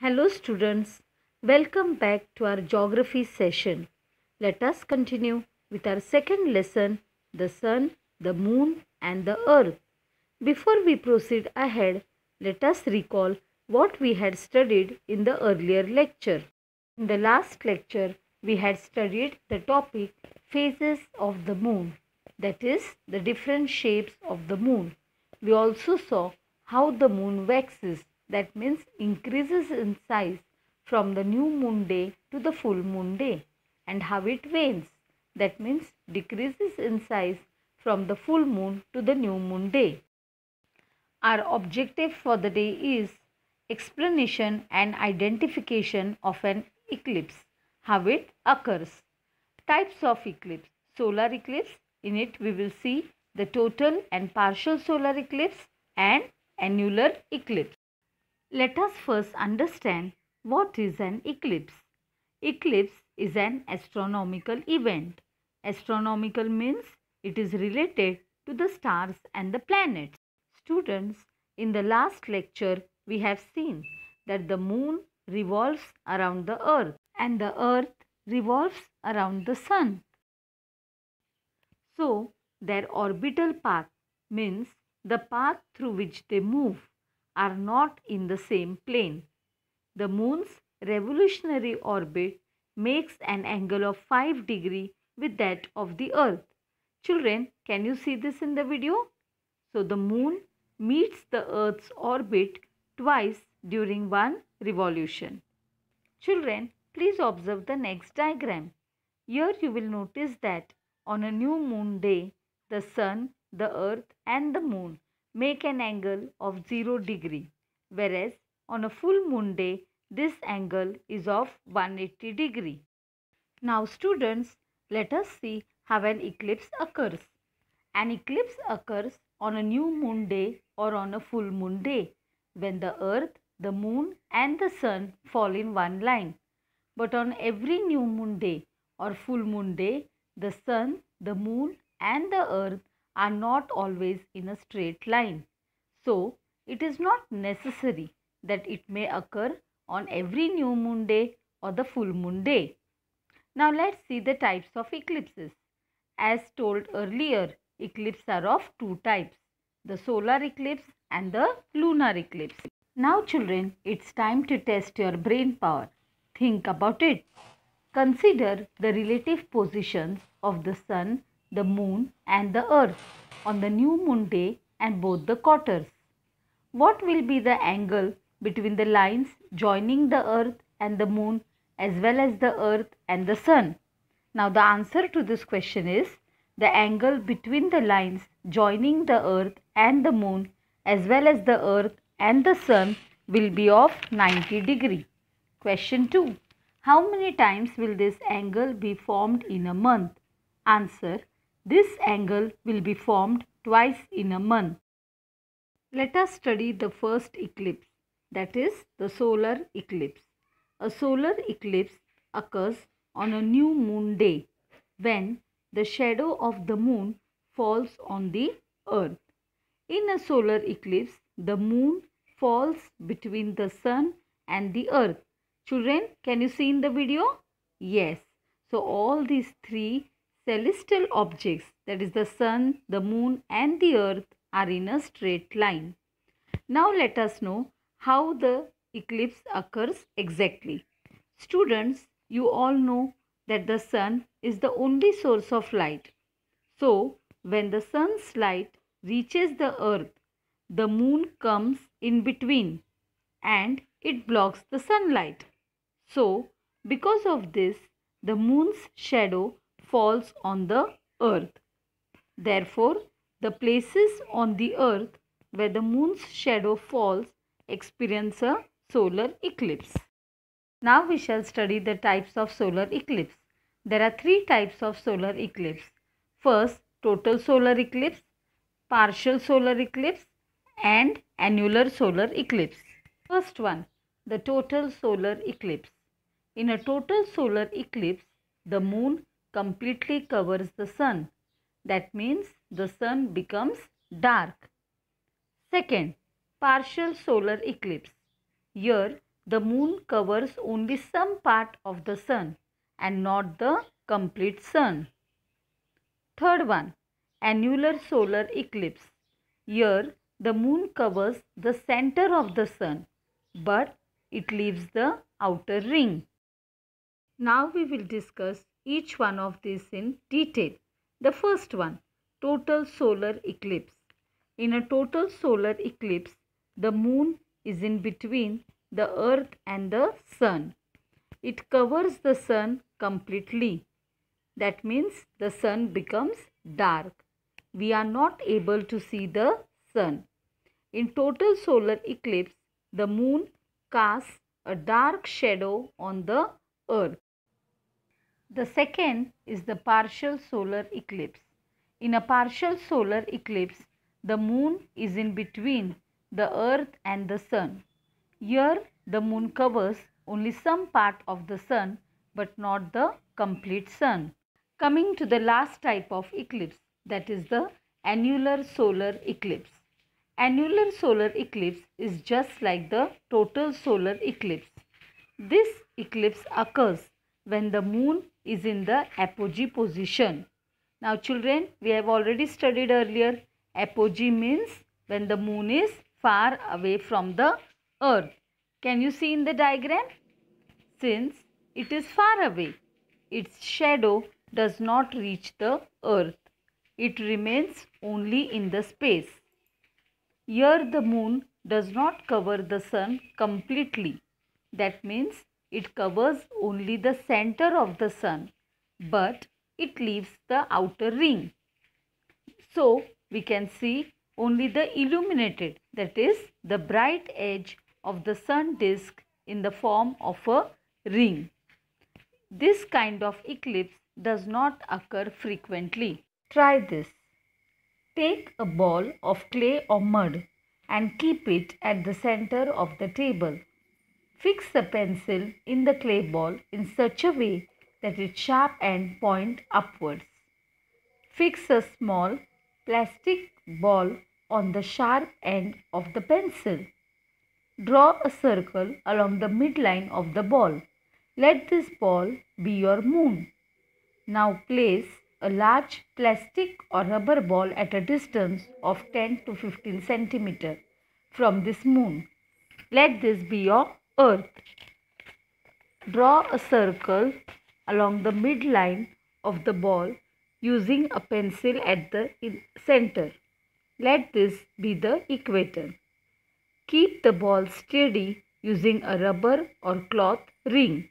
Hello students, welcome back to our geography session. Let us continue with our second lesson, the sun, the moon and the earth. Before we proceed ahead, let us recall what we had studied in the earlier lecture. In the last lecture, we had studied the topic phases of the moon, that is, the different shapes of the moon. We also saw how the moon waxes, that means increases in size from the new moon day to the full moon day, and how it wanes, that means decreases in size from the full moon to the new moon day. Our objective for the day is explanation and identification of an eclipse, how it occurs. Types of eclipse. Solar eclipse, in it we will see the total and partial solar eclipse and annular eclipse. Let us first understand what is an eclipse. Eclipse is an astronomical event. Astronomical means it is related to the stars and the planets. Students, in the last lecture we have seen that the moon revolves around the earth and the earth revolves around the sun. So, their orbital path means the path through which they move are not in the same plane. The moon's revolutionary orbit makes an angle of 5 degrees with that of the earth. Children, can you see this in the video? So, the moon meets the earth's orbit twice during one revolution. Children, please observe the next diagram. Here you will notice that on a new moon day, the sun, the earth and the moon make an angle of 0 degree, whereas on a full moon day, this angle is of 180 degree. Now students, let us see how an eclipse occurs. An eclipse occurs on a new moon day or on a full moon day when the earth, the moon and the sun fall in one line. But on every new moon day or full moon day, the sun, the moon and the earth are not always in a straight line. So, it is not necessary that it may occur on every new moon day or the full moon day. Now, let's see the types of eclipses. As told earlier, eclipses are of two types, the solar eclipse and the lunar eclipse. Now children, it's time to test your brain power. Think about it. Consider the relative positions of the sun, the moon and the earth on the new moon day and both the quarters. What will be the angle between the lines joining the earth and the moon as well as the earth and the sun? Now the answer to this question is the angle between the lines joining the earth and the moon as well as the earth and the sun will be of 90 degree. Question 2. How many times will this angle be formed in a month? Answer. This angle will be formed twice in a month. Let us study the first eclipse, that is the solar eclipse. A solar eclipse occurs on a new moon day when the shadow of the moon falls on the earth. In a solar eclipse, the moon falls between the sun and the earth. Children, can you see in the video? Yes. So, all these three celestial objects, that is the sun, the moon and the earth, are in a straight line. Now, let us know how the eclipse occurs exactly. Students, you all know that the sun is the only source of light. So, when the sun's light reaches the earth, the moon comes in between and it blocks the sunlight. So, because of this, the moon's shadow falls on the earth. Therefore, the places on the earth where the moon's shadow falls experience a solar eclipse. Now we shall study the types of solar eclipse. There are three types of solar eclipse. First, total solar eclipse, partial solar eclipse and annular solar eclipse. First one, the total solar eclipse. In a total solar eclipse, the moon completely covers the sun. That means the sun becomes dark. Second, partial solar eclipse. Here the moon covers only some part of the sun and not the complete sun. Third one, annular solar eclipse. Here, the moon covers the center of the sun, but it leaves the outer ring. Now we will discuss each one of these in detail. The first one, total solar eclipse. In a total solar eclipse, the moon is in between the earth and the sun. It covers the sun completely. That means the sun becomes dark. We are not able to see the sun. In total solar eclipse, the moon casts a dark shadow on the earth. The second is the partial solar eclipse. In a partial solar eclipse, the moon is in between the earth and the sun. Here, the moon covers only some part of the sun but not the complete sun. Coming to the last type of eclipse, that is the annular solar eclipse. Annular solar eclipse is just like the total solar eclipse. This eclipse occurs when the moon is in the apogee position. Now children, we have already studied earlier, apogee means when the moon is far away from the earth. Can you see in the diagram? Since it is far away, its shadow does not reach the earth. It remains only in the space. Here the moon does not cover the sun completely. That means it covers only the center of the sun, but it leaves the outer ring. So we can see only the illuminated, that is the bright edge of the sun disk in the form of a ring. This kind of eclipse does not occur frequently. Try this. Take a ball of clay or mud and keep it at the center of the table. Fix a pencil in the clay ball in such a way that its sharp end point upwards. Fix a small plastic ball on the sharp end of the pencil. Draw a circle along the midline of the ball. Let this ball be your moon. Now place a large plastic or rubber ball at a distance of 10 to 15 centimeter from this moon. Let this be your earth. Draw a circle along the midline of the ball using a pencil at the center. Let this be the equator. Keep the ball steady using a rubber or cloth ring.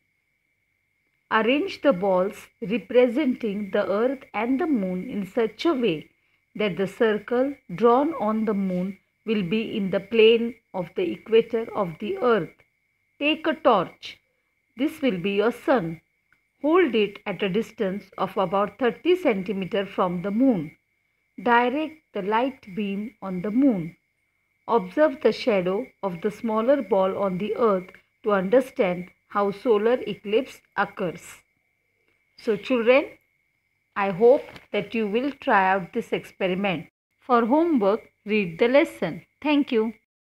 Arrange the balls representing the earth and the moon in such a way that the circle drawn on the moon will be in the plane of the equator of the earth. Take a torch. This will be your sun. Hold it at a distance of about 30 centimeters from the moon. Direct the light beam on the moon. Observe the shadow of the smaller ball on the earth to understand how solar eclipse occurs. So children, I hope that you will try out this experiment. For homework, read the lesson. Thank you.